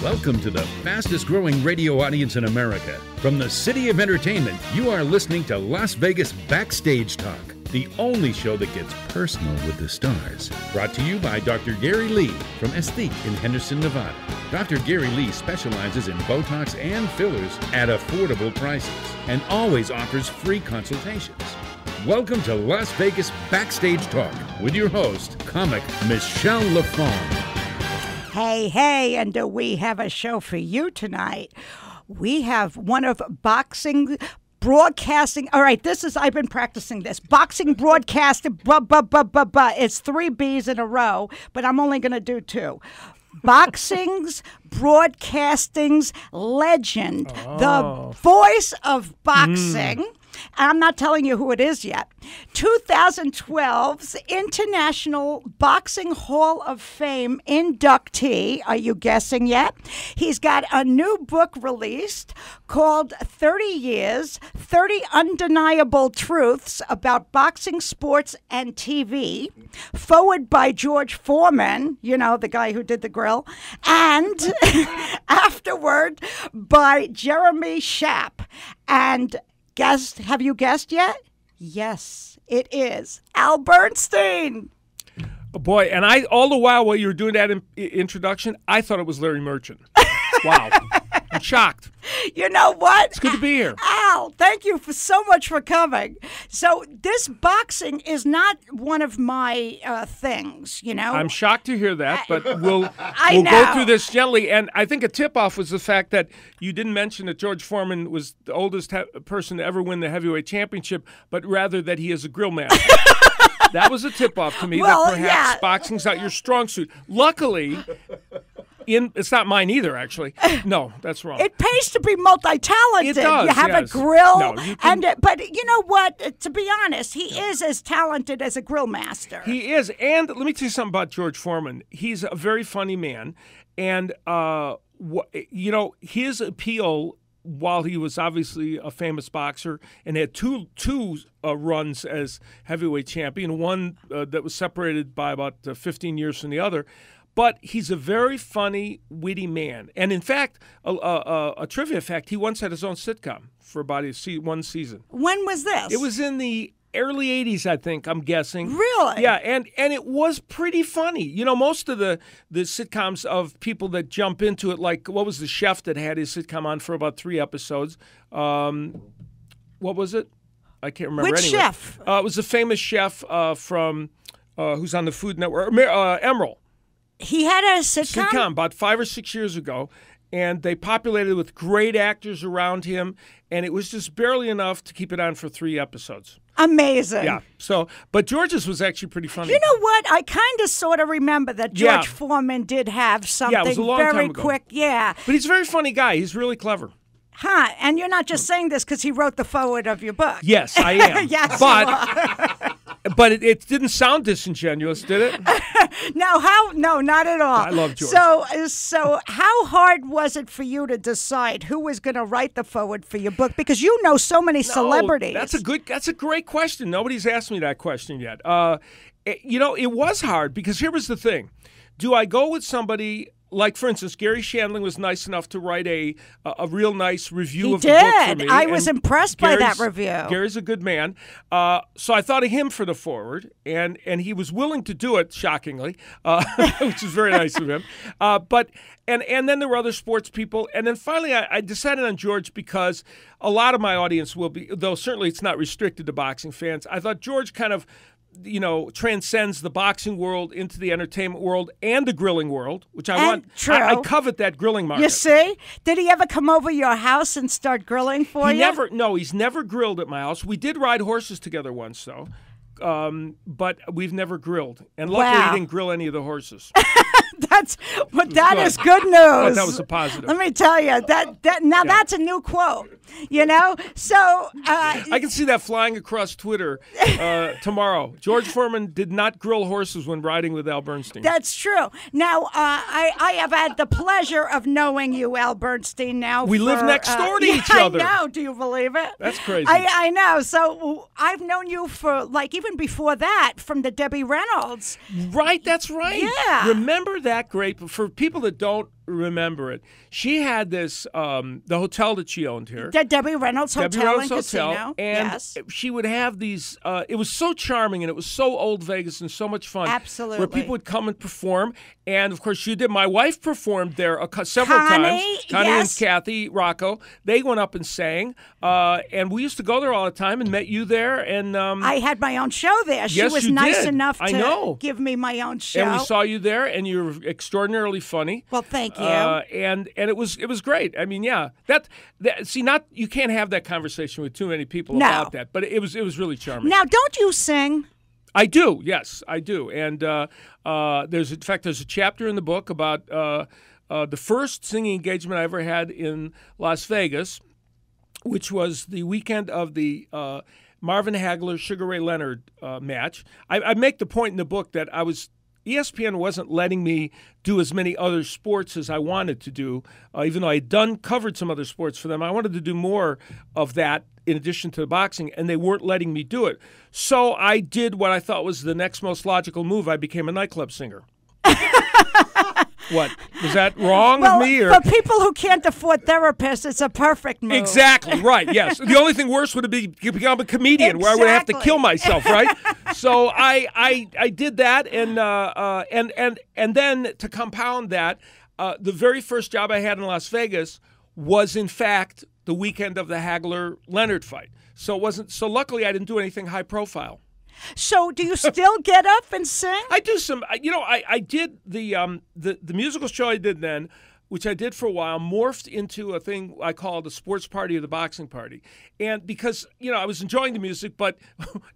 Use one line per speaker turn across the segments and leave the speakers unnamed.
Welcome to the fastest growing radio audience in America. From the city of entertainment, you are listening to Las Vegas Backstage Talk, the only show that gets personal with the stars. Brought to you by Dr. Gary Lee from Esthetic in Henderson, Nevada. Dr. Gary Lee specializes in Botox and fillers at affordable prices and always offers free consultations. Welcome to Las Vegas Backstage Talk with your host, comic Michele LaFong.
Hey, and do we have a show for you tonight? We have one of boxing broadcasting. All right, I've been practicing this. Boxing broadcasting, it's 3 B's in a row, but I'm only going to do 2. Boxing's broadcasting's legend, the voice of boxing. I'm not telling you who it is yet. 2012's International Boxing Hall of Fame inductee. Are you guessing yet? He's got a new book released called 30 Years, 30 Undeniable Truths About Boxing, Sports, and TV, forward by George Foreman, you know, the guy who did the grill, and afterward by Jeremy Schaap. And have you guessed yet? Yes, it is Al Bernstein.
Oh boy, and all the while you were doing that introduction, I thought it was Larry Merchant. Wow. I'm shocked.
You know what?
It's good to be here.
Al, thank you so much for coming. So this boxing is not one of my things, you know.
I'm shocked to hear that, but we'll go through this gently. And I think a tip-off was the fact that you didn't mention that George Foreman was the oldest person to ever win the heavyweight championship, but rather that he is a grill master. That was a tip-off to me that perhaps boxing's not your strong suit. Luckily, it's not mine either, actually. No, that's wrong.
It pays to be multi-talented.
It does,
you have
yes.
a grill,
No, you can...
but you know what? To be honest, he is as talented as a grill master.
He is, and let me tell you something about George Foreman. He's a very funny man, and you know, his appeal, while he was obviously a famous boxer and had two runs as heavyweight champion, one that was separated by about 15 years from the other. But he's a very funny, witty man. And in fact, a trivia fact, he once had his own sitcom for about one season.
When was this?
It was in the early 80s, I think, I'm guessing.
Really?
Yeah, and it was pretty funny. You know, most of the sitcoms of people that jump into it, like, what was the chef that had his sitcom on for about 3 episodes? What was it? I can't remember.
Which chef?
It was a famous chef from who's on the Food Network, Emeril.
He had a sitcom?
About 5 or 6 years ago, and they populated it with great actors around him, and it was just barely enough to keep it on for 3 episodes.
Amazing.
Yeah. But George's was actually pretty funny.
You know what? I kind of sort of remember that George Foreman did have something
it was a long
very
time ago.
quick. Yeah.
But he's a very funny guy. He's really clever.
Huh. And you're not just saying this because he wrote the foreword of your book.
Yes, I am.
Yes,
but it didn't sound disingenuous, did it?
No, not at all.
I love George.
So how hard was it for you to decide who was going to write the foreword for your book? Because you know so many celebrities.
That's a great question. Nobody's asked me that question yet. You know, it was hard because here was the thing. Do I go with somebody... Like, for instance, Gary Shandling was nice enough to write a real nice review of the book for me.
I was impressed by that review.
Gary's a good man. So I thought of him for the foreword, and he was willing to do it, shockingly, which is very nice of him. And then there were other sports people. And then finally I decided on George because a lot of my audience will be, though certainly it's not restricted to boxing fans, I thought George kind of, you know, transcends the boxing world into the entertainment world and the grilling world, which I want.
True.
I covet that grilling market.
You see? Did he ever come over your house and start grilling for you?
No, he's never grilled at my house. We did ride horses together once, though. But we've never grilled. And luckily he didn't grill any of the horses.
That is good news.
But that was a positive.
Let me tell you, that's a new quote. You know? So
I can see that flying across Twitter tomorrow. George Foreman did not grill horses when riding with Al Bernstein.
That's true. Now, I have had the pleasure of knowing you, Al Bernstein, now.
We live next door to each other.
I know. Do you believe it?
That's crazy.
I know. So I've known you for, like, even before that, from the Debbie Reynolds.
Right, that's right.
Yeah.
Remember that great, for people that don't remember it. She had this, the hotel that she owned here.
Debbie Reynolds Hotel and Casino.
And
yes.
she would have these, it was so charming and it was so old Vegas and so much fun.
Absolutely.
Where people would come and perform. And, of course, she did. My wife performed there several times. Connie and Kathy Rocco. They went up and sang. And we used to go there all the time and met you there. And
I had my own show there. She was nice enough to give me my own show.
And we saw you there, and you were extraordinarily funny.
Well, thank you.
And it was great. I mean, yeah, you can't have that conversation with too many people about that, but it was really charming.
Now, don't you sing?
I do. Yes, I do. And there's a chapter in the book about the first singing engagement I ever had in Las Vegas, which was the weekend of the Marvin Hagler Sugar Ray Leonard match. I make the point in the book that ESPN wasn't letting me do as many other sports as I wanted to do, even though I had covered some other sports for them. I wanted to do more of that in addition to the boxing, and they weren't letting me do it. So I did what I thought was the next most logical move. I became a nightclub singer. What? Was that wrong with me? Or?
For people who can't afford therapists, it's a perfect move.
Exactly, right, yes. The only thing worse would be become a comedian where I would have to kill myself, right? So I did that, and then to compound that, the very first job I had in Las Vegas was, in fact, the weekend of the Hagler-Leonard fight. So it wasn't. So luckily, I didn't do anything high profile.
So do you still get up and sing?
I do some. I did the musical show I did then, which I did for a while, morphed into a thing I call the sports party or the boxing party. And because, I was enjoying the music, but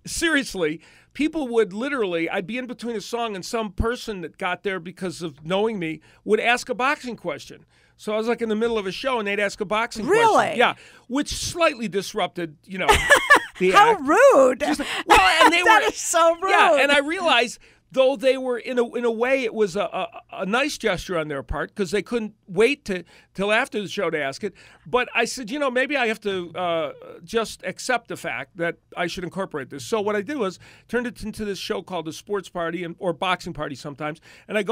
seriously, people would literally, I'd be in between a song and some person that got there because of knowing me would ask a boxing question. So I was like in the middle of a show and they'd ask a boxing question.
Really?
Yeah, which slightly disrupted,
How rude!
That
is so rude.
Yeah, and I realized, though they were in a way, it was a nice gesture on their part because they couldn't wait till after the show to ask it. But I said, maybe I have to just accept the fact that I should incorporate this. So what I did was turned it into this show called the Sports Party or Boxing Party sometimes. And I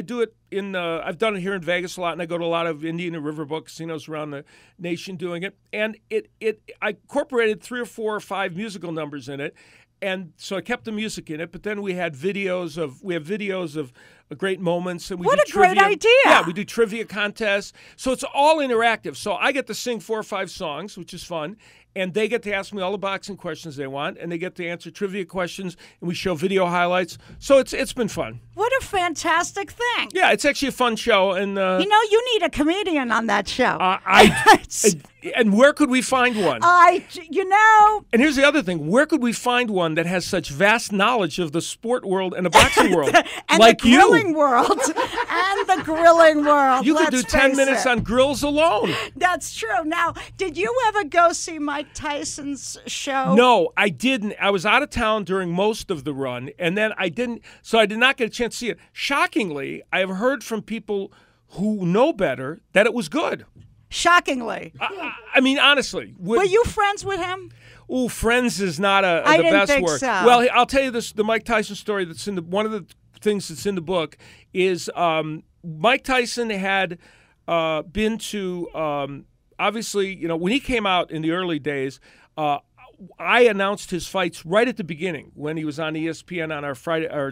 do it in. I've done it here in Vegas a lot, and I go to a lot of Indian and riverboat casinos around the nation doing it. And I incorporated 3 or 4 or 5 musical numbers in it. And so I kept the music in it, but then we have videos of great moments. And
what a great idea.
Yeah, we do trivia contests. So it's all interactive. So I get to sing 4 or 5 songs, which is fun. And they get to ask me all the boxing questions they want, and they get to answer trivia questions, and we show video highlights. So it's been fun.
What a fantastic thing.
Yeah, it's actually a fun show. And
you need a comedian on that show.
And where could we find one?
And
here's the other thing. Where could we find one that has such vast knowledge of the sport world and the boxing world?
And
like
the grilling world. And the grilling world.
You could do 10 minutes on grills alone.
That's true. Now, did you ever go see Mike Tyson's show?
No, I didn't. I was out of town during most of the run, and then I didn't. So I did not get a chance to see it. Shockingly, I have heard from people who know better that it was good.
Shockingly.
I mean, honestly.
Were you friends with him?
Oh, friends is not the best word.
So.
Well, I'll tell you the Mike Tyson story that's in one of the things that's in the book is Mike Tyson had been to obviously, when he came out in the early days, I announced his fights right at the beginning when he was on ESPN on our Friday our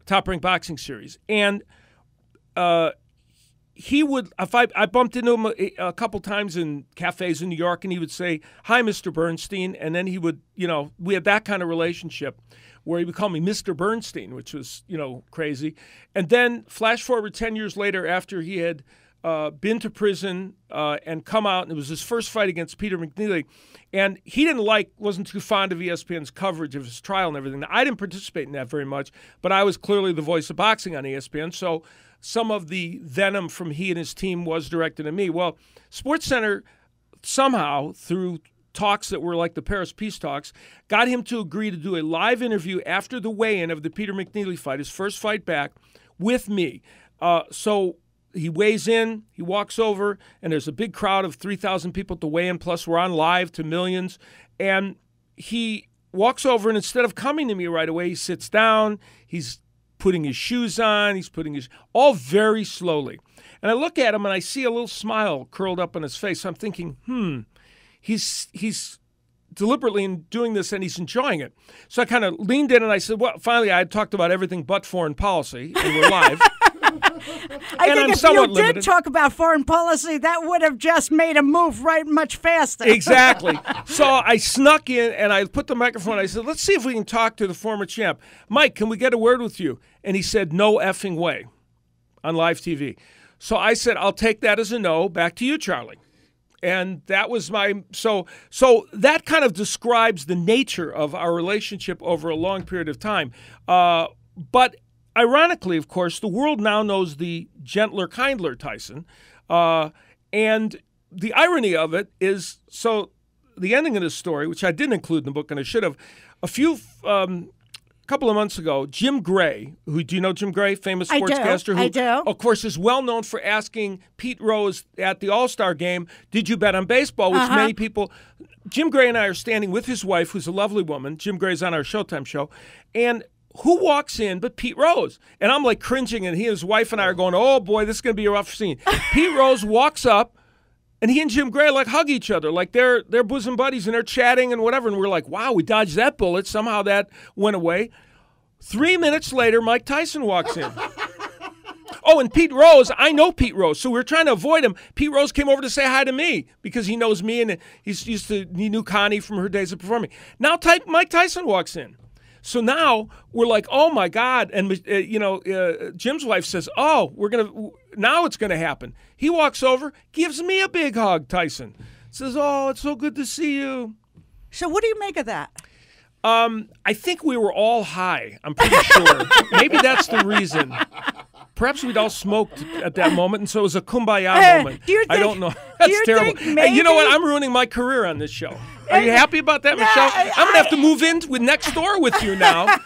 Top Rank Boxing series, and he would, if I bumped into him a couple times in cafes in New York, and he would say, "Hi, Mr. Bernstein," and then he would, we had that kind of relationship where he would call me Mr. Bernstein, which was, crazy. And then flash forward 10 years later, after he had been to prison and come out, and it was his first fight against Peter McNeely, and he wasn't too fond of ESPN's coverage of his trial and everything. Now, I didn't participate in that very much, but I was clearly the voice of boxing on ESPN, so some of the venom from he and his team was directed at me. Well, SportsCenter somehow, through talks that were like the Paris Peace Talks, got him to agree to do a live interview after the weigh-in of the Peter McNeely fight, his first fight back, with me. So he weighs in, he walks over, and there's a big crowd of 3,000 people to weigh in, plus we're on live to millions. And he walks over, and instead of coming to me right away, he sits down, he's putting his shoes on. He's putting his all very slowly. And I look at him and I see a little smile curled up on his face. I'm thinking, he's deliberately doing this and he's enjoying it. So I kind of leaned in and I said, well, finally I had talked about everything but foreign policy, and we're live.
I think if you did talk about foreign policy, that would have just made him move right much faster.
Exactly. So I snuck in and I put the microphone. I said, let's see if we can talk to the former champ. Mike, can we get a word with you? And he said, no effing way, on live TV. So I said, I'll take that as a no. Back to you, Charlie. And that was my so that kind of describes the nature of our relationship over a long period of time. But ironically, of course, the world now knows the gentler, kindler Tyson. And the irony of it is, so the ending of this story, which I didn't include in the book and I should have, couple of months ago, Jim Gray, who, do you know Jim Gray, famous sportscaster?
I do.
Of course, is well known for asking Pete Rose at the All-Star game, did you bet on baseball, which many people, Jim Gray and I are standing with his wife, who's a lovely woman. Jim Gray's on our Showtime show. And who walks in but Pete Rose? And I'm like cringing, and his wife and I are going, oh boy, this is going to be a rough scene. Pete Rose walks up, and he and Jim Gray like hug each other, like they're bosom buddies, and they're chatting and whatever. And we're like, wow, we dodged that bullet. Somehow that went away. 3 minutes later, Mike Tyson walks in. Oh, and Pete Rose, I know Pete Rose, so we were trying to avoid him. Pete Rose came over to say hi to me because he knows me, and he knew Connie from her days of performing. Now Mike Tyson walks in. So now we're like, oh my God. And Jim's wife says, oh, now it's going to happen. He walks over, gives me a big hug, Tyson. Says, oh, it's so good to see you.
So what do you make of that?
I think we were all high. I'm pretty sure. Maybe that's the reason. Perhaps we'd all smoked at that moment, and so it was a kumbaya moment. I don't know. That's terrible. Hey, you know what? I'm ruining my career on this show. Are you happy about that, Michelle? I'm going to have to move in with next door with you now.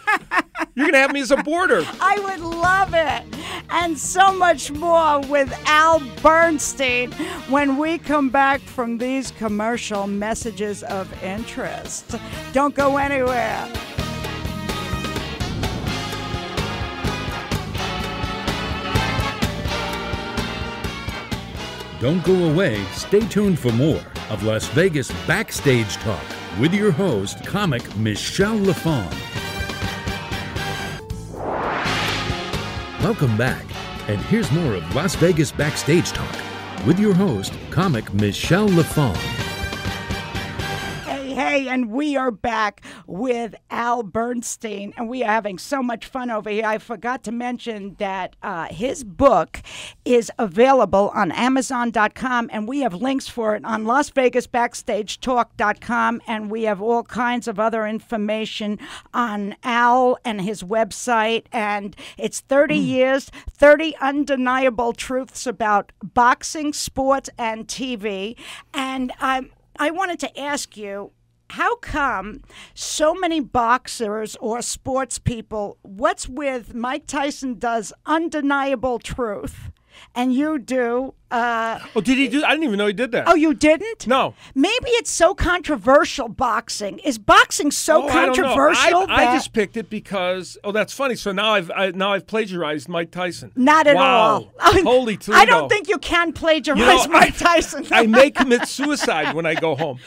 You're going to have me as a boarder.
I would love it. And so much more with Al Bernstein when we come back from these commercial messages of interest. Don't go anywhere.
Don't go away. Stay tuned for more of Las Vegas Backstage Talk with your host, comic Michele LaFong. Welcome back, and here's more of Las Vegas Backstage Talk with your host, comic Michele LaFong.
Hey, and we are back with Al Bernstein, and we are having so much fun over here. I forgot to mention that his book is available on Amazon.com, and we have links for it on LasVegasBackstageTalk.com, and we have all kinds of other information on Al and his website, and it's 30 years, 30 undeniable truths about boxing, sports, and TV, and I wanted to ask you, how come so many boxers or sports people, what's with Mike Tyson does undeniable truth, and you do...
did he do? I didn't even know he did that.
Oh, you didn't?
No.
Maybe it's so controversial, boxing. Is boxing so controversial?
I just picked it because, that's funny. So now I've plagiarized Mike Tyson.
Not at all.
Holy Toledo.
I don't think you can plagiarize Mike Tyson.
I may commit suicide when I go home.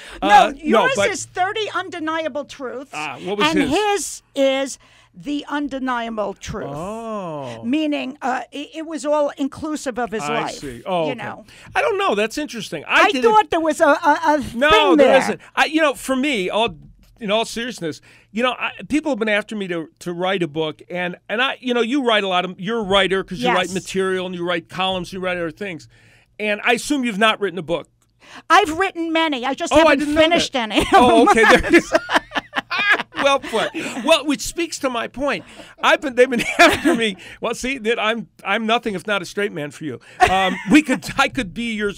Yours is 30 undeniable truths.
What was
and his is... the undeniable truth.
Oh.
Meaning it was all inclusive of his life.
I see. Oh,
okay.
I don't know. That's interesting.
I thought there was a thing there.
No, there isn't. For me, in all seriousness, people have been after me to write a book, and I, you write a lot of, you're a writer because you write material and you write columns, you write other things. And I assume you've not written a book.
I've written many. I just haven't finished any.
Oh, okay. There it is. Well put. Well, which speaks to my point. They've been after me. Well, see that I'm nothing if not a straight man for you. I could be your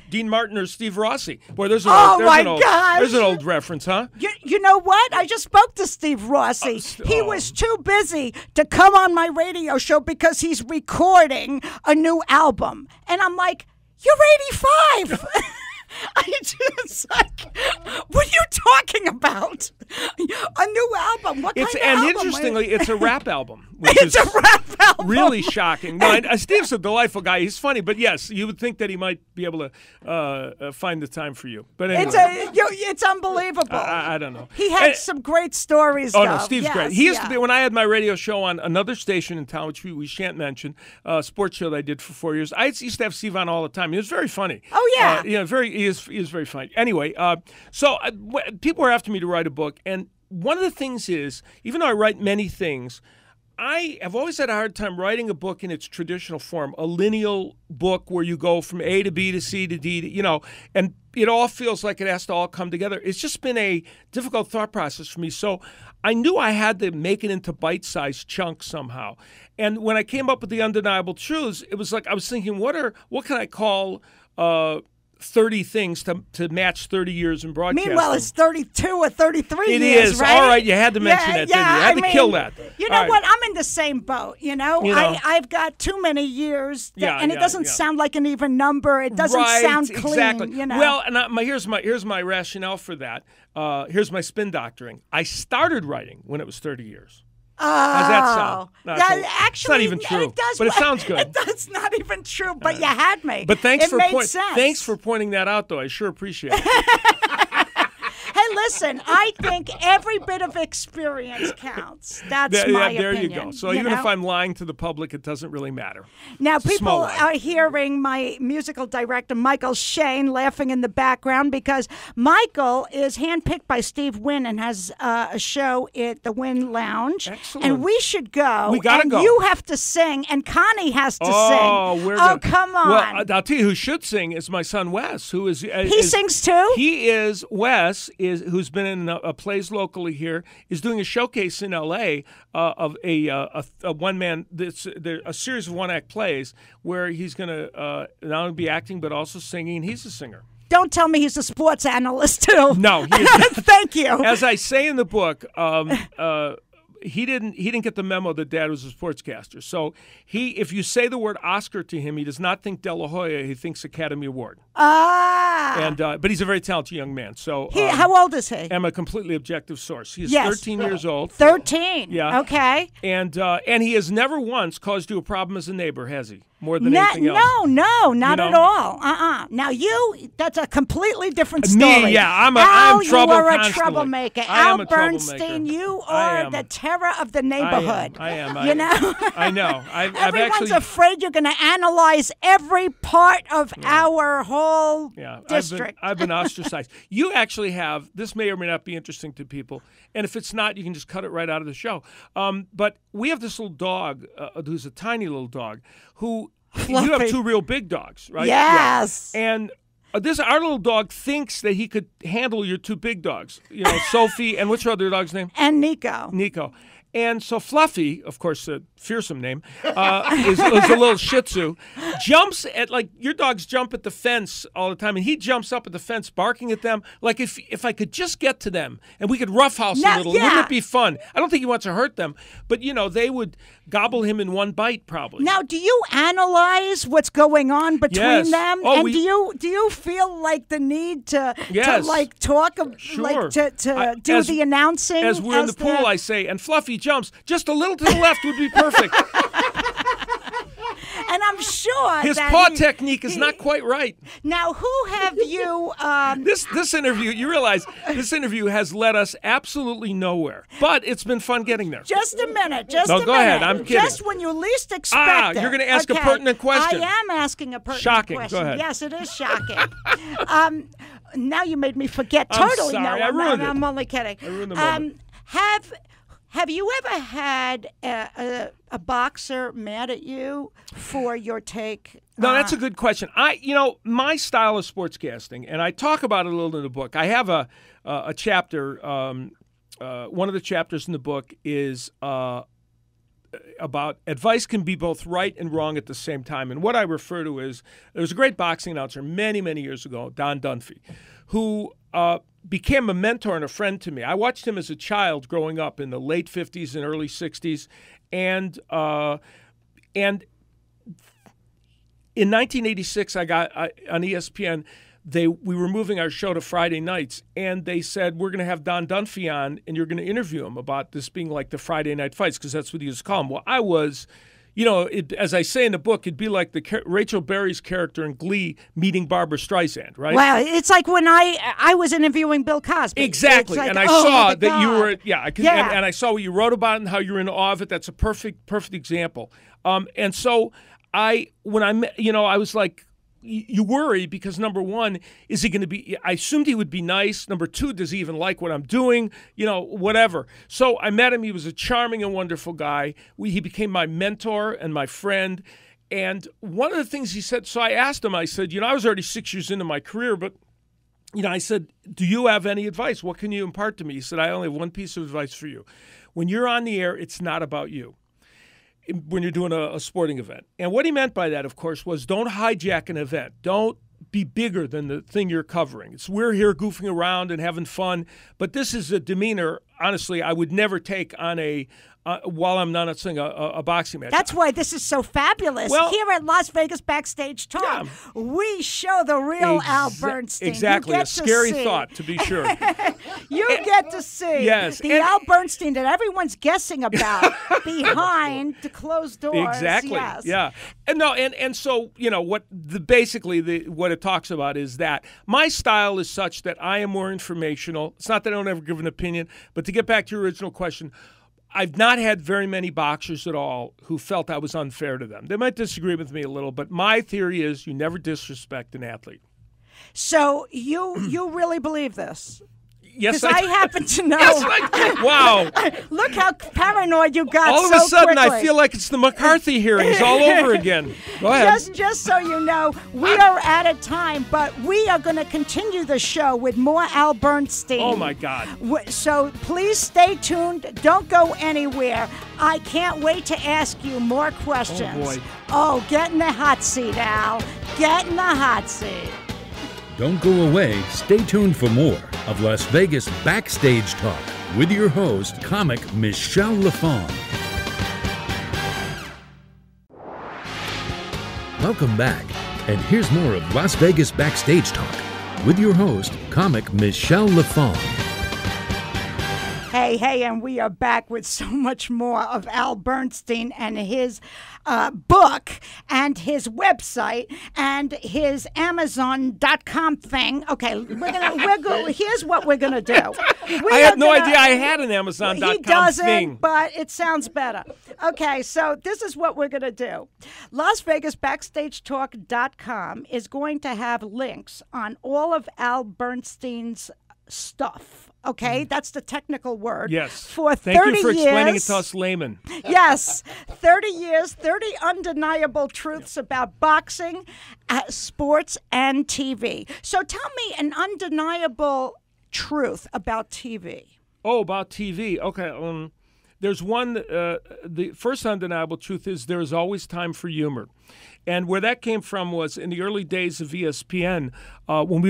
Dean Martin or Steve Rossi. Boy, there's an old reference, huh?
You know what? I just spoke to Steve Rossi. He was too busy to come on my radio show because he's recording a new album, and I'm like, you're 85. I just what are you talking about? A new album? What kind of album?
And interestingly, it's a rap album, which
It's a rap album.
really shocking. No, Steve's a delightful guy. He's funny, but yes, you would think that he might be able to find the time for you. But anyway,
it's unbelievable.
I don't know.
He had some great stories.
Oh
though.
no, Steve's
Yes,
great. He used to be, when I had my radio show on another station in town, which we shan't mention, a sports show that I did for 4 years. I used to have Steve on all the time. He was very funny.
Oh yeah,
he is very funny. Anyway, so people were after me to write a book, and one of the things is, even though I write many things, I have always had a hard time writing a book in its traditional form, a lineal book where you go from A to B to C to D, and it all feels like it has to all come together. It's just been a difficult thought process for me. So I knew I had to make it into bite-sized chunks somehow. And when I came up with the undeniable truths, it was like I was thinking, what can I call 30 things to match 30 years in broadcasting?
Meanwhile, it's 32 or 33
It
years,
is.
right?
All right, you had to mention that, didn't you? You had to kill that.
You know what? I'm in the same boat, I've got too many years, and it doesn't sound like an even number. It doesn't sound clean,
exactly. Well, and here's my rationale for that. Here's my spin doctoring. I started writing when it was 30 years. How's that sound? No,
actually,
it's not even true,
it does,
but it sounds good.
It's not even true, but you had me.
But thanks
thanks
for pointing that out, though. I sure appreciate it.
Hey, listen, I think every bit of experience counts. That's my opinion.
There you go. So even if I'm lying to the public, it doesn't really matter.
Now, people are hearing my musical director, Michael Shane, laughing in the background because Michael is handpicked by Steve Wynn and has a show at the Wynn Lounge.
Excellent.
And we should go.
We got to go.
You have to sing, and Connie has to sing. Come on.
Well, I'll tell you who should sing is my son, Wes, who is...
He sings too?
Wes who's been in plays locally here, is doing a showcase in L.A. Of a one-man, a series of one-act plays where he's going to not only be acting but also singing. He's a singer.
Don't tell me he's a sports analyst too.
No, he is not.
Thank you.
As I say in the book, he didn't get the memo that Dad was a sportscaster. So if you say the word Oscar to him, he does not think De La Hoya. He thinks Academy Award. But he's a very talented young man. So
how old is he?
I'm a completely objective source. He's 13 years old.
13.
Yeah.
Okay.
And he has never once caused you a problem as a neighbor, has he? More than anything else.
No, not at all. Now that's a completely different story.
Me, yeah, I'm trouble.
You are
constantly.
a troublemaker.
Al
Bernstein, you are the terror of the neighborhood.
I am.
I
know.
Everyone's afraid you're going to analyze every part of our whole district.
I've been ostracized. You actually have, this may or may not be interesting to people, and if it's not, you can just cut it right out of the show. But we have this little dog who's a tiny little dog who,
Fluffy.
You have two real big dogs, right?
Yes.
Yeah. And our little dog thinks that he could handle your two big dogs, Sophie, and what's your other dog's name?
And Nico.
And so Fluffy, of course, a fearsome name, is a little Shih Tzu, jumps at, like, your dogs jump at the fence all the time, and he jumps up at the fence barking at them. Like, if I could just get to them and we could roughhouse a little, wouldn't it be fun? I don't think he wants to hurt them, but, they would gobble him in one bite probably.
Now, do you analyze what's going on between them?
Oh,
and do you feel like the need to like talk,
sure.
like to do the announcing?
As we're in the pool, I say, and Fluffy jumps just a little to the left would be perfect.
And I'm sure
his paw technique is not quite right.
Now, who have you?
This interview, you realize, this interview has led us absolutely nowhere. But it's been fun getting there.
Just a minute. Go
ahead. I'm kidding.
Just when you least expect it.
You're going to ask a pertinent question.
I am asking a pertinent
question.
Shocking.
Go ahead.
Yes, it is shocking. Now you made me forget
I'm
totally.
sorry.
No,
I ruined it.
I'm only kidding.
I ruined the moment.
Have you ever had a boxer mad at you for your take?
No, that's a good question. My style of sportscasting, and I talk about it a little in the book. I have a chapter. One of the chapters in the book is about advice can be both right and wrong at the same time. And what I refer to is, there was a great boxing announcer many, many years ago, Don Dunphy, who became a mentor and a friend to me. I watched him as a child growing up in the late 50s and early 60s. And in 1986, I got on ESPN, we were moving our show to Friday nights, and they said, we're going to have Don Dunphy on, and you're going to interview him about this being like the Friday night fights, because that's what he used to call them. Well, I was, as I say in the book, it'd be like Rachel Berry's character in Glee meeting Barbara Streisand, right?
Wow, it's like when I was interviewing Bill Cosby.
Exactly,
like,
and I saw that you were,
and
I saw what you wrote about it and how you were in awe of it. That's a perfect example. And so when I met, I was like, you worry because, number one, is he going to be, I assumed he would be nice. Number two, does he even like what I'm doing? Whatever. So I met him. He was a charming and wonderful guy. He became my mentor and my friend. And one of the things he said, so I asked him, I said, I was already 6 years into my career, but, I said, do you have any advice? What can you impart to me? He said, I only have one piece of advice for you. When you're on the air, it's not about you. When you're doing a sporting event. And what he meant by that, of course, was don't hijack an event. Don't be bigger than the thing you're covering. We're here goofing around and having fun, but this is a demeanor, honestly, I would never take on while I'm not saying a boxing match.
That's why this is so fabulous.
Well,
here at Las Vegas Backstage Talk, we show the real Al Bernstein.
Exactly, a scary thought, to be sure.
You get to see the Al Bernstein that everyone's guessing about behind the closed doors.
Exactly,
yes.
Yeah. And so, what it talks about is that my style is such that I am more informational. It's not that I don't ever give an opinion, but to get back to your original question, I've not had very many boxers at all who felt I was unfair to them. They might disagree with me a little, but my theory is you never disrespect an athlete.
So you really believe this?
Yes,
I happen to know.
Yes, I do. Wow.
Look how paranoid you got
all of a sudden,
quickly.
I feel like it's the McCarthy hearings all over again. Go ahead.
Just so you know, we are out of time, but we are going to continue the show with more Al Bernstein.
Oh, my God.
So please stay tuned. Don't go anywhere. I can't wait to ask you more questions.
Oh, boy.
Oh, get in the hot seat, Al. Get in the hot seat.
Don't go away. Stay tuned for more of Las Vegas Backstage Talk with your host, comic Michele LaFong. Welcome back, and here's more of Las Vegas Backstage Talk with your host, comic Michele LaFong.
Hey, and we are back with so much more of Al Bernstein and his book and his website and his Amazon.com thing. Okay, here's what we're gonna do.
I had no idea I had an Amazon.com
he doesn't,
thing.
But it sounds better. Okay, so this is what we're gonna do. Las Vegas BackstageTalk.com is going to have links on all of Al Bernstein's stuff. Okay, that's the technical word.
Yes.
For 30
Thank you for explaining
years,
it to us laymen.
Yes, 30 years, 30 undeniable truths about boxing, sports, and TV. So tell me an undeniable truth about TV.
Oh, about TV. Okay. There's one, the first undeniable truth is there is always time for humor. And where that came from was in the early days of ESPN, when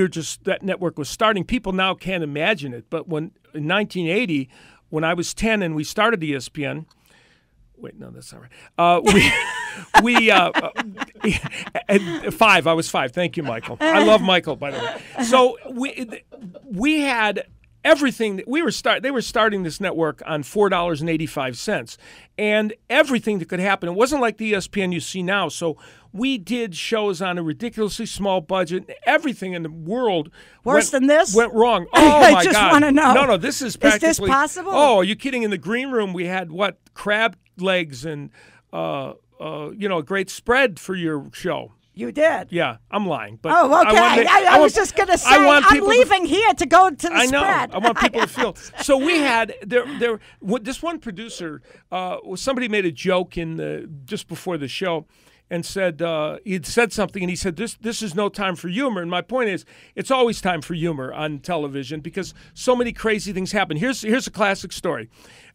that network was starting. People now can't imagine it. But in 1980, when I was 10 and we started ESPN, wait, no, that's not right. 5. I was 5. Thank you, Michael. I love Michael, by the way. So we had everything. They were starting this network on $4.85, and everything that could happen. It wasn't like the ESPN you see now. So we did shows on a ridiculously small budget. Everything in the world went wrong. Oh my God!
I just want to know.
No, this is practically.
Is this possible?
Oh, are you kidding? In the green room, we had crab legs and a great spread for your show.
You did?
Yeah, I'm lying. But
okay. I was just going to say, I'm leaving here to go to the
spread.
I
want people to feel. So we had, this one producer, somebody made a joke just before the show and said, he'd said something and he said, this is no time for humor. And my point is, it's always time for humor on television because so many crazy things happen. Here's a classic story.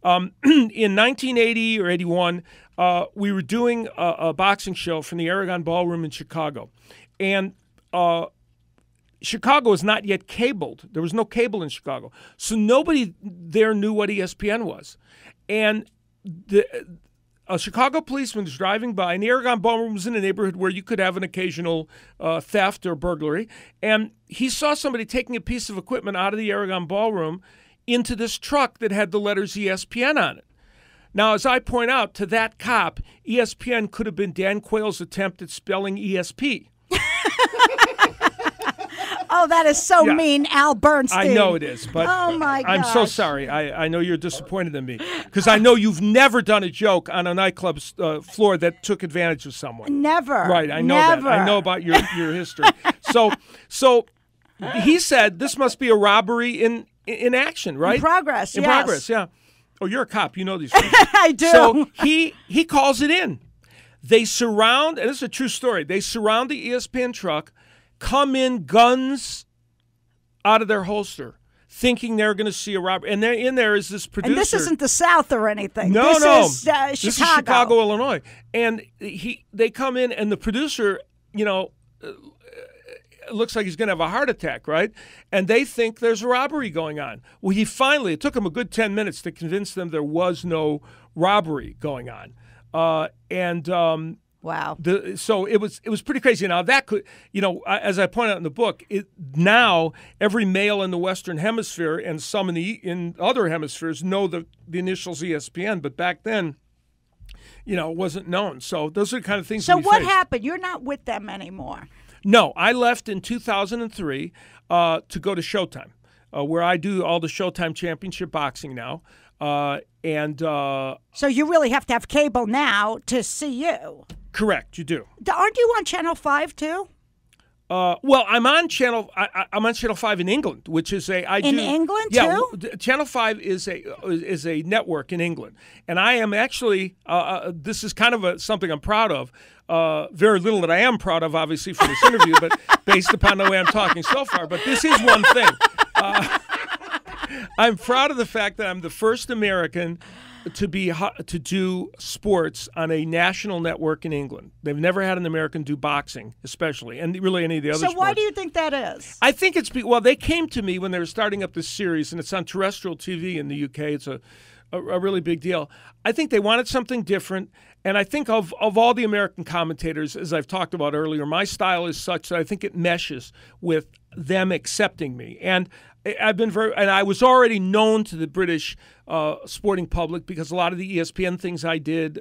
In 1980 or 81, we were doing a boxing show from the Aragon Ballroom in Chicago. And Chicago is not yet cabled. There was no cable in Chicago. So nobody there knew what ESPN was. And a Chicago policeman was driving by, and the Aragon Ballroom was in a neighborhood where you could have an occasional theft or burglary, and he saw somebody taking a piece of equipment out of the Aragon Ballroom into this truck that had the letters ESPN on it. Now, as I point out to that cop, ESPN could have been Dan Quayle's attempt at spelling ESP.
Oh, that is so mean, Al Bernstein.
I know it is, but
oh my gosh.
I'm so sorry. I know you're disappointed in me because I know you've never done a joke on a nightclub's floor that took advantage of someone.
Never.
Right, I know
Never.
that. I know about your history. So he said this must be a robbery in action, right?
In progress,
In
yes.
progress, yeah. Oh, you're a cop. You know these things.
I do.
So he calls it in. They surround, and this is a true story, they surround the ESPN truck, come in guns out of their holster, thinking they're going to see a robbery. And in there is this producer.
And this isn't the South or anything.
No.
This is
This is Chicago, Illinois. And they come in, and the producer, looks like he's going to have a heart attack, right? And they think there's a robbery going on. Well, it took him a good 10 minutes to convince them there was no robbery going on.
Wow.
So it was pretty crazy. Now that could, as I point out in the book, now every male in the Western Hemisphere and some in other hemispheres know the initials ESPN, but back then, it wasn't known. So those are the kind of things.
So
we
what
faced.
happened? You're not with them anymore.
No, I left in 2003 to go to Showtime, where I do all the Showtime Championship boxing now. So
you really have to have cable now to see you.
Correct, you do.
Aren't you on Channel 5 too?
Well, I'm on Channel 5 in England, which is
England
too. Channel 5 is a network in England, and I am actually this is kind of something I'm proud of. Very little that I am proud of, obviously, for this interview, but based upon the way I'm talking so far. But this is one thing. I'm proud of the fact that I'm the first American to do sports on a national network in England. They've never had an American do boxing, especially, and really any of the other sports.
So why do you think that is?
I think they came to me when they were starting up this series, and it's on terrestrial TV in the UK. It's a really big deal. I think they wanted something different, and I think of all the American commentators, as I've talked about earlier, my style is such that I think it meshes with them accepting me. And I was already known to the British sporting public because a lot of the ESPN things I did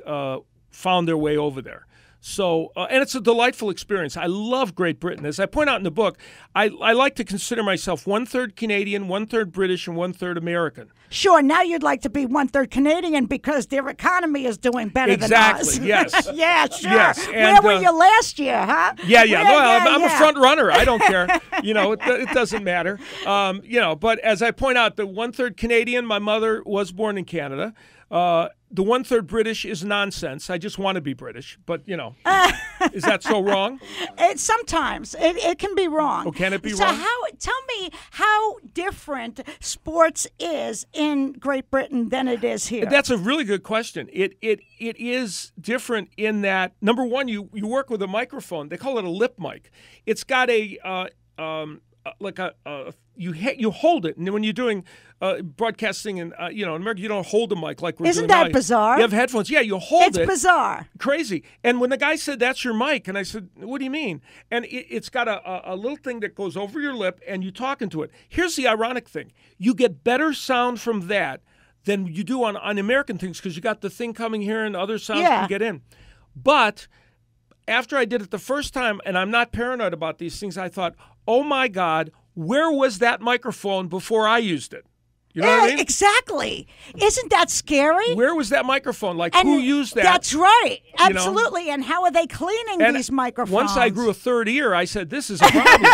found their way over there. So, and it's a delightful experience. I love Great Britain. As I point out in the book, I like to consider myself 1/3 Canadian, 1/3 British, and 1/3 American.
Sure, now you'd like to be 1/3 Canadian because their economy is doing better than ours.
Exactly, yes.
Yeah, sure.
Yes.
Where were you last year, huh?
Yeah. Well, I'm a front runner. I don't care. It doesn't matter. But as I point out, the 1/3 Canadian, my mother was born in Canada. The 1/3 British is nonsense. I just want to be British. But, is that so wrong?
Sometimes. It can be wrong.
Oh, can it be
so
wrong?
Tell me how different sports is in Great Britain than it is here.
That's a really good question. It is different in that, number one, you work with a microphone. They call it a lip mic. It's got you hold it, and when you're doing broadcasting in America, you don't hold the mic like we're
Isn't
doing
that
now.
bizarre?
You have headphones. Yeah, you hold it.
It's bizarre.
Crazy. And when the guy said, "That's your mic," and I said, "What do you mean?" And it's got a little thing that goes over your lip, and you talk into it. Here's the ironic thing: you get better sound from that than you do on American things because you got the thing coming here and other sounds can get in. But after I did it the first time, and I'm not paranoid about these things, I thought, oh my God, where was that microphone before I used it? You know what I mean?
Exactly. Isn't that scary?
Where was that microphone? Who used that?
That's right. Absolutely. And how are they cleaning these microphones?
Once I grew a third ear, I said, this is a problem.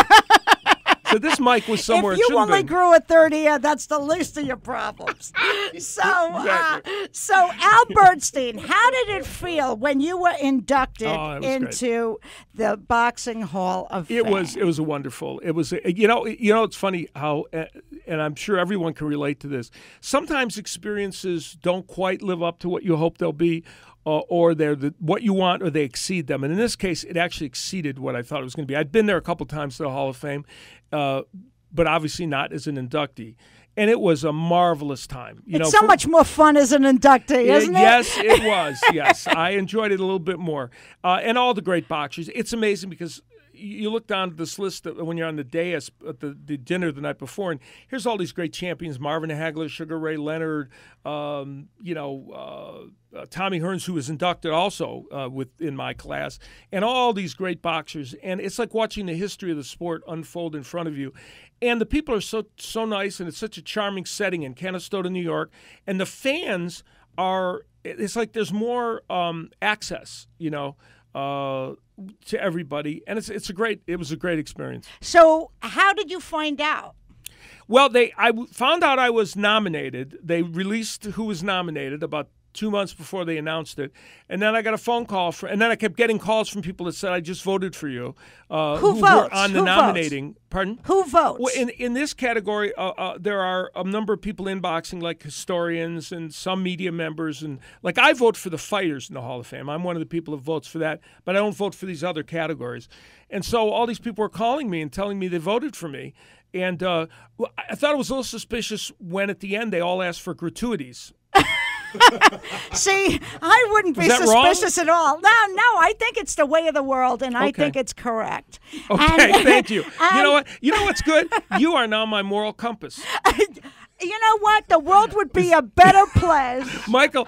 So this mic was somewhere
if
it
you
shouldn't
only
have been.
grew a third ear, that's the least of your problems. So Al Bernstein, how did it feel when you were inducted into the Boxing Hall of Fame?
It was a wonderful. It was it's funny how, and I'm sure everyone can relate to this. Sometimes experiences don't quite live up to what you hope they'll be. Or they're what you want, or they exceed them. And in this case, it actually exceeded what I thought it was going to be. I'd been there a couple times to the Hall of Fame, but obviously not as an inductee. And it was a marvelous time.
It's so much more fun as an inductee, isn't it?
Yes, it was. Yes, I enjoyed it a little bit more. And all the great boxers. It's amazing because you look down at this list when you're on the dais at the dinner the night before, and here's all these great champions: Marvin Hagler, Sugar Ray Leonard, Tommy Hearns, who was inducted also in my class, and all these great boxers. And it's like watching the history of the sport unfold in front of you. And the people are so nice, and it's such a charming setting in Canastota, New York. And the fans it's like there's more access, to everybody, and it was a great experience.
So how did you find out?
Well, I found out I was nominated. They released who was nominated about 2 months before they announced it, and then I got a phone call and then I kept getting calls from people that said, "I just voted for you."
Who votes?
Were on the
Who
nominating.
Votes?
Pardon?
Who votes?
Well, in this category, there are a number of people in boxing, like historians and some media members, and like I vote for the fighters in the Hall of Fame. I'm one of the people who votes for that, but I don't vote for these other categories. And so all these people were calling me and telling me they voted for me. And I thought it was a little suspicious when at the end they all asked for gratuities.
See, I wouldn't be suspicious at all. No, I think it's the way of the world, and I think it's correct.
Okay, thank you. You know what? You know what's good? You are now my moral compass.
You know what? The world would be a better place.
Michael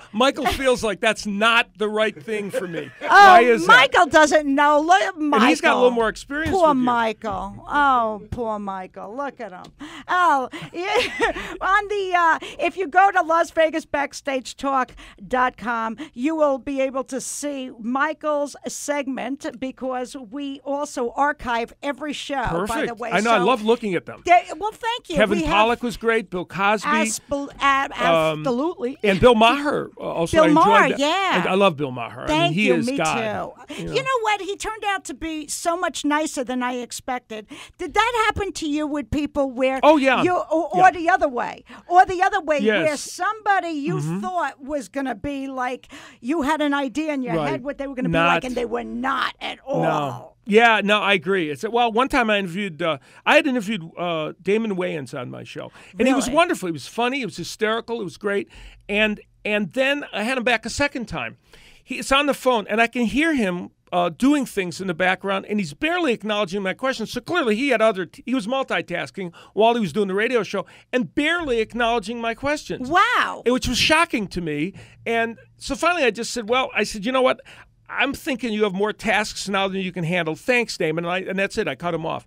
feels like that's not the right thing for me. Why is
Michael doesn't know. Look at Michael.
And he's got a little more experience.
Poor Michael. Oh, poor Michael. Look at him. Oh, yeah. If you go to LasVegasBackstageTalk.com, you will be able to see Michael's segment because we also archive every show.
Perfect.
By the way,
I know. I love looking at them.
Well, thank you.
Kevin Pollak was great. Bill Cosby.
Absolutely.
And Bill Maher also.
Bill
I enjoyed
Maher,
that.
yeah.
I love Bill Maher.
Thank
he
you,
is
me
God.
too. You know what? He turned out to be so much nicer than I expected. Did that happen to you with people where
or the
other way? Or the other way
yes.
where somebody you thought was going to be like, you had an idea in your head what they were going to be like, and they were not at all.
No. Yeah, no, I agree. One time I had interviewed Damon Wayans on my show, and he was wonderful. He was funny. It was hysterical. It was great. And then I had him back a second time. It's on the phone, and I can hear him doing things in the background, and he's barely acknowledging my questions. So clearly he was multitasking while he was doing the radio show and barely acknowledging my questions.
Wow.
Which was shocking to me. And so finally I just said, you know what? I'm thinking you have more tasks now than you can handle. Thanks, Damon. And that's it. I cut him off.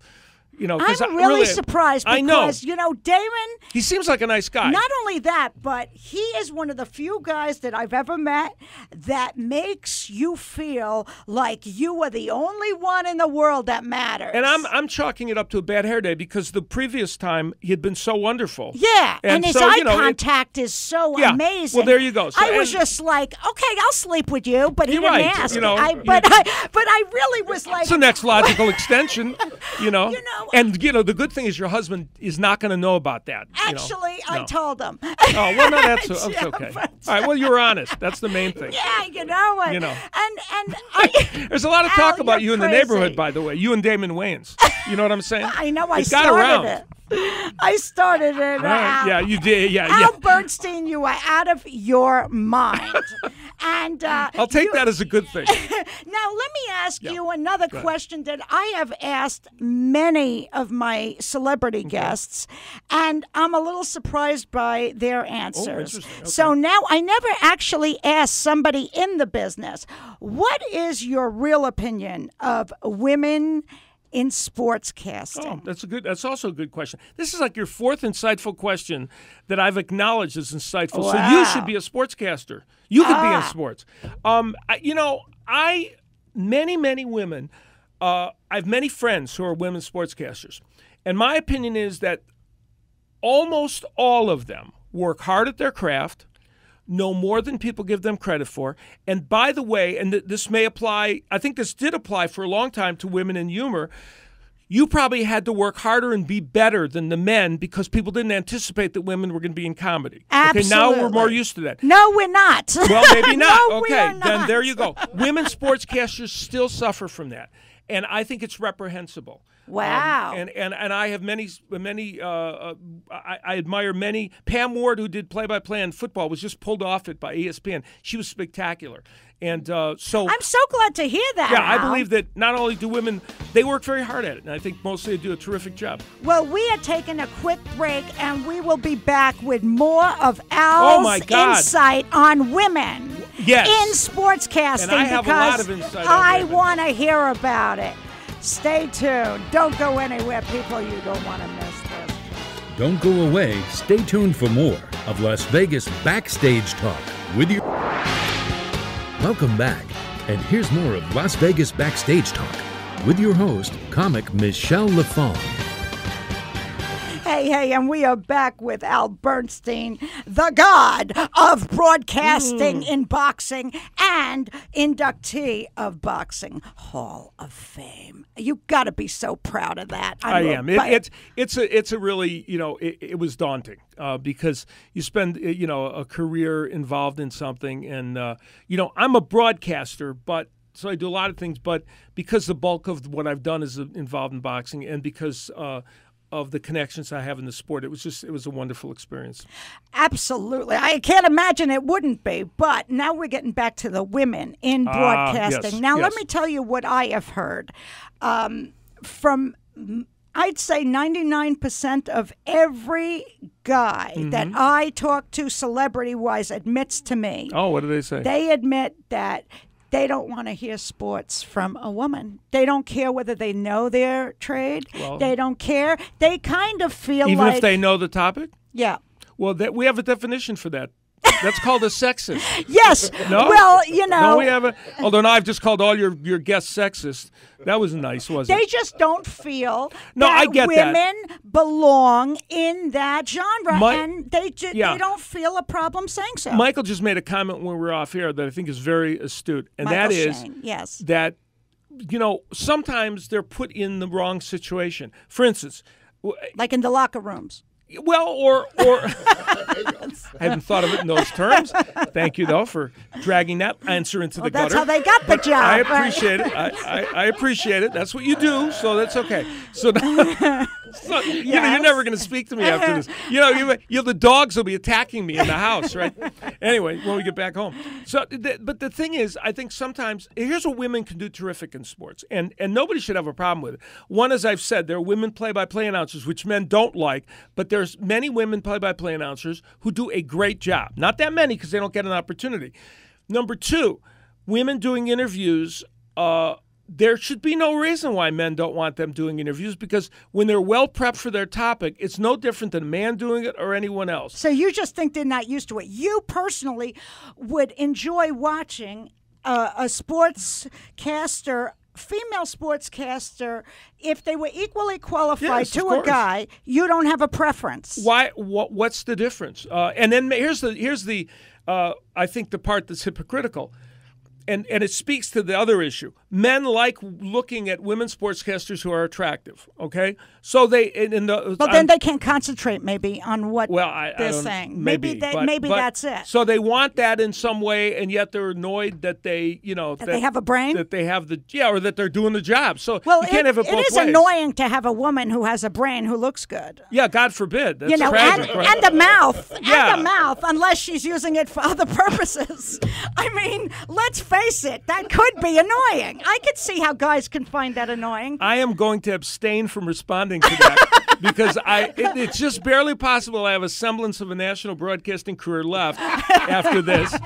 I'm really surprised because, Damon...
He seems like a nice guy.
Not only that, but he is one of the few guys that I've ever met that makes you feel like you are the only one in the world that matters.
And I'm chalking it up to a bad hair day because the previous time he had been so wonderful.
Yeah, and his eye contact is so amazing.
Well, there you go.
I was just like, okay, I'll sleep with you, but he didn't ask. But I really was like...
It's the next logical extension, And, the good thing is your husband is not going to know about that.
Actually, I told him.
Oh, well, no, that's okay. All right, well, you were honest. That's the main thing.
Yeah, And
there's a lot of talk about you in the neighborhood, by the way. You and Damon Wayans. You know what I'm saying?
I know. I started it. I started it.
Yeah, you did. Yeah,
Al Bernstein, you are out of your mind. And
I'll take that as a good thing.
Now, let me ask you another question that I have asked many of my celebrity guests, and I'm a little surprised by their answers.
Okay.
So now I never actually asked somebody in the business, what is your real opinion of women in sportscasting?
Oh, that's also a good question. This is like your fourth insightful question that I've acknowledged as insightful.
Wow.
So you should be a sportscaster. You could be in sports. Many women, I have many friends who are women sportscasters. And my opinion is that almost all of them work hard at their craft, know more than people give them credit for. And by the way, and this may apply, I think this did apply for a long time to women in humor, you probably had to work harder and be better than the men because people didn't anticipate that women were going to be in comedy.
Absolutely.
Okay, now we're more used to that.
No, we're not.
Well, maybe not.
No,
okay,
we are not.
Then there you go. Women sportscasters still suffer from that. and I think it's reprehensible.
Wow.
And I have many. I admire many. Pam Ward, who did play-by-play on football, was just pulled off it by ESPN. She was spectacular. And so
I'm so glad to hear that.
Yeah, I
Al.
believe that not only do women, they work very hard at it, and I think mostly they do a terrific job.
Well, we are taking a quick break, and we will be back with more of Al's insight on women in sportscasting.
And I have a lot of insight on
I
women.
want to hear about it. Stay tuned. Don't go anywhere, people. You don't want to miss this.
Don't go away. Stay tuned for more of Las Vegas Backstage Talk with you. Welcome back. And here's more of Las Vegas Backstage Talk with your host, comic Michele LaFong.
Hey, and we are back with Al Bernstein, the god of broadcasting in boxing and inductee of Boxing Hall of Fame. You got to be so proud of that.
I am. It's a really, it was daunting because you spend, a career involved in something. And, I'm a broadcaster, so I do a lot of things. But because the bulk of what I've done is involved in boxing and because of the connections I have in the sport, it was a wonderful experience.
Absolutely. I can't imagine it wouldn't be. But now we're getting back to the women in broadcasting.
Yes,
now,
yes.
let me tell you what I have heard from, I'd say 99% of every guy that I talk to celebrity-wise admits to me.
Oh, what do they say?
They admit that they don't want to hear sports from a woman. They don't care whether they know their trade.
Well,
they don't care. They kind of feel
even
like...
if they know the topic?
Yeah.
Well, we have a definition for that. That's called a sexist.
Yes.
No?
Well,
No, we haven't. Although now I've just called all your guests sexist. That was nice, wasn't
They
it?
just don't feel
No,
that
I get that.
women belong in that genre, and they
Yeah.
don't feel a problem saying so.
Michael just made a comment when we were off air that I think is very astute, and
Michael
that is
Shane, yes.
that sometimes they're put in the wrong situation. For instance,
Like in the locker rooms.
well, or I hadn't thought of it in those terms. Thank you, though, for dragging that answer into the
That's
gutter.
how they got the job.
I appreciate it. I appreciate it. That's what you do, so that's okay. So, you're never going to speak to me after this. The dogs will be attacking me in the house, right? Anyway, when we get back home. So, but the thing is, I think sometimes here's what women can do terrific in sports, and nobody should have a problem with it. One, as I've said, there are women play-by-play announcers, which men don't like, but there's many women play-by-play announcers who do a great job. Not that many because they don't get an opportunity. Number two, women doing interviews, there should be no reason why men don't want them doing interviews because when they're well prepped for their topic, it's no different than a man doing it or anyone else.
So you just think they're not used to it. You personally would enjoy watching a sportscaster, female sportscaster, if they were equally qualified
Yes,
to
of
a
course.
guy. You don't have a preference.
Why? What's the difference? And then here's the I think the part that's hypocritical. And it speaks to the other issue. Men like looking at women sportscasters who are attractive. Okay, so they
But then they can't concentrate maybe on what
I
they're
don't,
saying.
Maybe
That's it.
So they want that in some way, and yet they're annoyed that they that
they have a brain?
that they have or that they're doing the job. So
Well,
you can't have it both ways.
is annoying to have a woman who has a brain who looks good.
Yeah, God forbid. That's tragic, right?
and the mouth,
Yeah.
and the mouth, unless she's using it for other purposes. I mean, let's face it, that could be annoying. I could see how guys can find that annoying.
I am going to abstain from responding to that because it's just barely possible I have a semblance of a national broadcasting career left after this.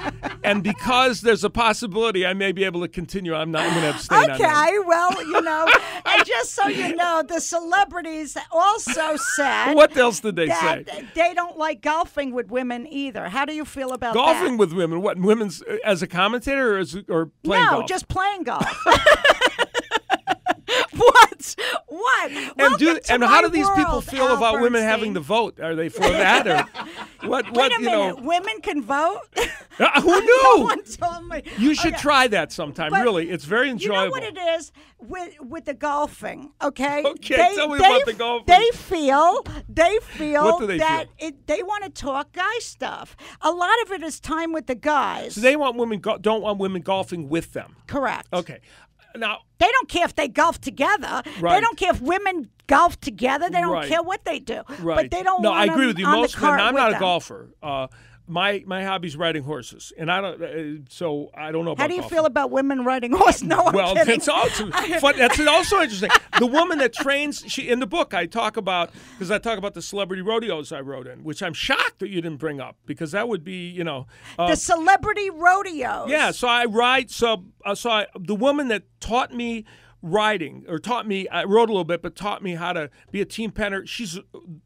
And because there's a possibility I may be able to continue, I'm going to abstain on that.
Okay, well, and just so you know, the celebrities also said
What else did they
that
say?
they don't like golfing with women either. How do you feel about
Golfing
that?
with women? What, women's as a commentator or playing golf?
No, just playing golf. What?
And how do these people
world,
feel
Al
about women
Bernstein.
having the vote? Are they for that or what?
Wait a minute, women can vote?
Who
No
knew?
one told me.
You should
Okay.
try that sometime.
But
really, it's very enjoyable.
You know what it is with the golfing, okay?
Okay, tell me about the golfing.
They feel
What do they
that
feel?
they want to talk guy stuff. A lot of it is time with the guys.
So they want don't want women golfing with them.
Correct.
Okay. now
they don't care if they golf together.
Right.
They don't care if women golf together. They don't
Right.
care what they do.
Right.
But they don't.
No,
want
I agree
them
with you.
on the
Most men.
cart
I'm
with
not a
them.
golfer. My hobby's riding horses, and I don't. So I don't know about.
How do you
golfing.
feel about women riding horse? No, I'm
Well,
kidding.
that's also fun. That's also interesting. The woman that trains, in the book I talk about, because I talk about the celebrity rodeos I rode in, which I'm shocked that you didn't bring up, because that would be,
the celebrity rodeos.
yeah. So I ride. So the woman that taught me riding, or taught me, I rode a little bit, but taught me how to be a team penner. She's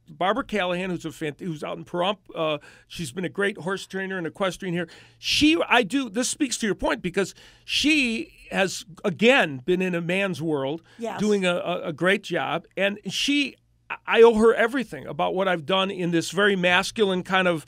Barbara Callahan, who's out in Pahrump. She's been a great horse trainer and equestrian here. This speaks to your point, because she has, again, been in a man's world,
Yes.
doing a great job. And I owe her everything about what I've done in this very masculine kind of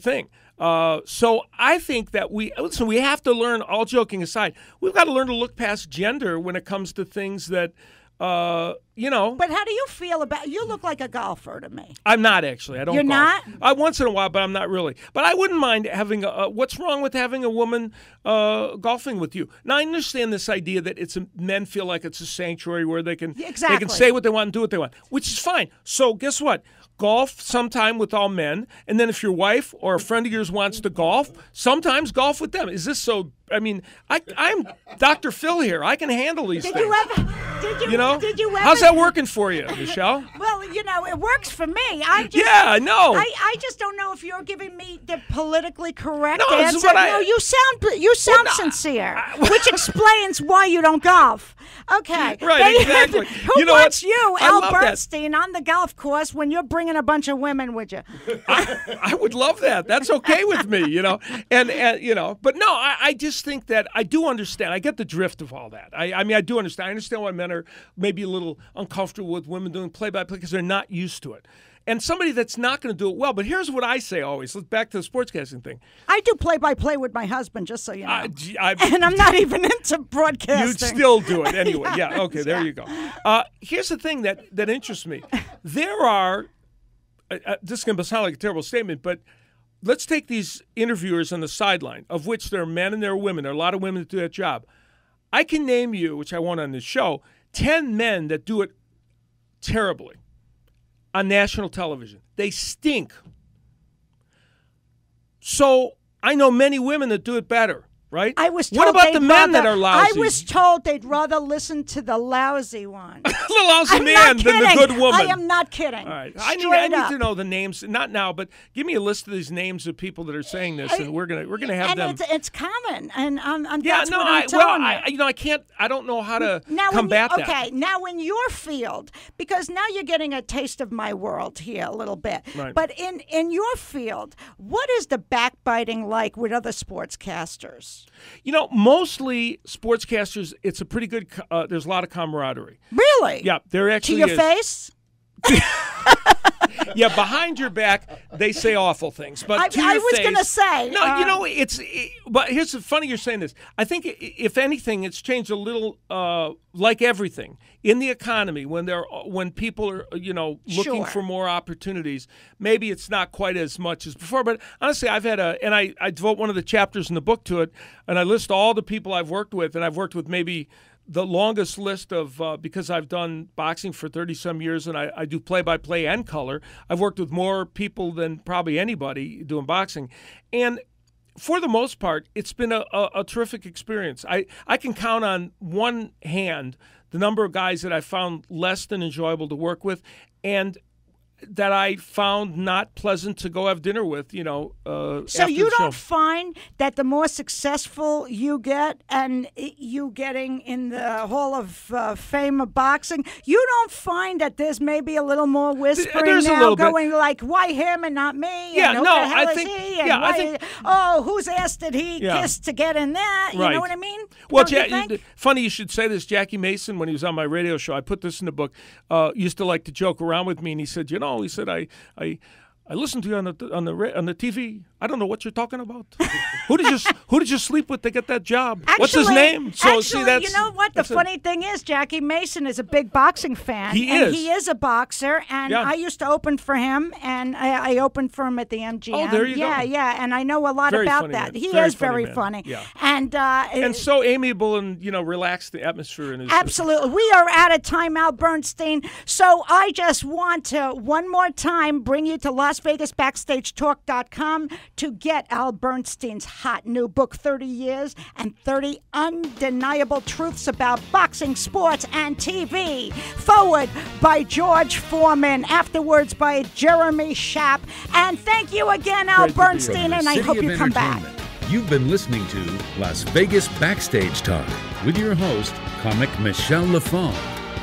thing. So I think that we have to learn, all joking aside, we've got to learn to look past gender when it comes to things that,
But how do you feel about? You look like a golfer to me.
I'm not actually. I don't.
You're
golf.
not?
Once in a while, but I'm not really. But I wouldn't mind having what's wrong with having a woman golfing with you? Now I understand this idea that men feel like it's a sanctuary where they can
Exactly.
say what they want and do what they want, which is fine. So guess what? Golf sometime with all men, and then if your wife or a friend of yours wants to golf, sometimes golf with them. Is this so? I mean, I'm Dr. Phil here. I can handle these
Did
things.
you ever? Did you ever?
How's that working for you, Michelle?
Well, it works for me.
Yeah, I know.
I just don't know if you're giving me the politically correct
No, this is
answer.
what I-
No, you sound sincere, which explains why you don't golf. Okay,
Right, exactly.
Who
You know what?
wants you,
I
Al
love that.
Bernstein, on the golf course when you're bringing a bunch of women with you?
I would love that. That's okay with me, And but no, I just think that I do understand. I get the drift of all that. I mean, I do understand. I understand why men are maybe a little uncomfortable with women doing play-by-play because they're not used to it. And somebody that's not going to do it well. But here's what I say always. Let's back to the sportscasting thing.
I do play-by-play with my husband, just so you know.
And
I'm not even into broadcasting.
You'd still do it anyway. Yeah, okay, there you go. Here's the thing that interests me. There are, this is going to sound like a terrible statement, but let's take these interviewers on the sideline, of which there are men and there are women. There are a lot of women that do that job. I can name you, which I want on this show, 10 men that do it terribly on national television. They stink. So I know many women that do it better, right?
I was told
what about
they'd
the men that
rather-
are lousy?
I was told they'd rather listen to the lousy one.
The lousy
I'm
man
not
than the
kidding.
good woman.
I am not kidding.
All right.
Straight
I need
up.
to know the names, not now, but give me a list of these names of people that are saying this, and we're gonna have
and
them.
it's common, and
Yeah,
that's
no,
what I'm telling you.
I can't. I don't know how to
Now,
combat that.
Okay, now in your field, because now you're getting a taste of my world here a little bit.
Right.
But in your field, what is the backbiting like with other sportscasters?
Mostly sportscasters. It's a pretty good. There's a lot of camaraderie.
Really?
Yeah, there actually
To your
is.
face?
Yeah, behind your back, they say awful things. But to your
I was
face,
going to say.
No, but here's the funny you're saying this. I think if anything, it's changed a little. Like everything in the economy, when people are looking
Sure.
for more opportunities, maybe it's not quite as much as before. But honestly, I've had I devote one of the chapters in the book to it, and I list all the people I've worked with, and I've worked with maybe the longest list of, because I've done boxing for 30-some years and I do play-by-play and color, I've worked with more people than probably anybody doing boxing. And for the most part, it's been a terrific experience. I can count on one hand the number of guys that I found less than enjoyable to work with and that I found not pleasant to go have dinner with,
So
after
you
the show.
don't find that the more successful you get and you getting in the Hall of Fame of boxing, you don't find that there's maybe a little more whispering
There's a
now
little bit.
going like, why him and not me?
Yeah,
and who
no,
the hell
I
is
think-
he? And
yeah, I
why,
think-
whose ass did he
Yeah.
kiss to get in that? You
Right.
know what I mean?
Well,
Don't you think?
funny you should say this. Jackie Mason, when he was on my radio show, I put this in the book, used to like to joke around with me, and he said, I listened to you on the TV I don't know what you're talking about. Who did you sleep with to get that job?
Actually,
What's his name?
You know what? The funny thing is, Jackie Mason is a big boxing fan.
He
is a boxer, and
Yeah.
I used to open for him, and I opened for him at the MGM.
Oh, there you go.
Yeah, and I know a lot
Very
about
funny
that.
man.
He
Very
is
funny
very
man.
funny.
Yeah.
And
so amiable and relaxed the atmosphere in his.
absolutely. We are out of time, Al Bernstein. So I just want to, one more time, bring you to LasVegasBackstageTalk.com to get Al Bernstein's hot new book, 30 Years and 30 Undeniable Truths About Boxing, Sports, and TV. Forward by George Foreman. Afterwards by Jeremy Schaap. And thank you again, Al
Great to be here.
Bernstein,
From the
and I
City
hope
of
you come back.
Entertainment, You've been listening to Las Vegas Backstage Talk with your host, comic Michele LaFong,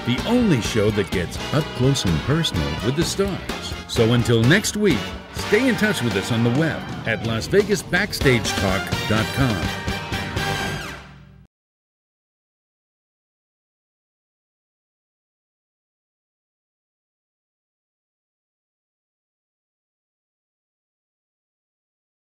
the only show that gets up close and personal with the stars. So until next week, stay in touch with us on the web at LasVegasBackstageTalk.com.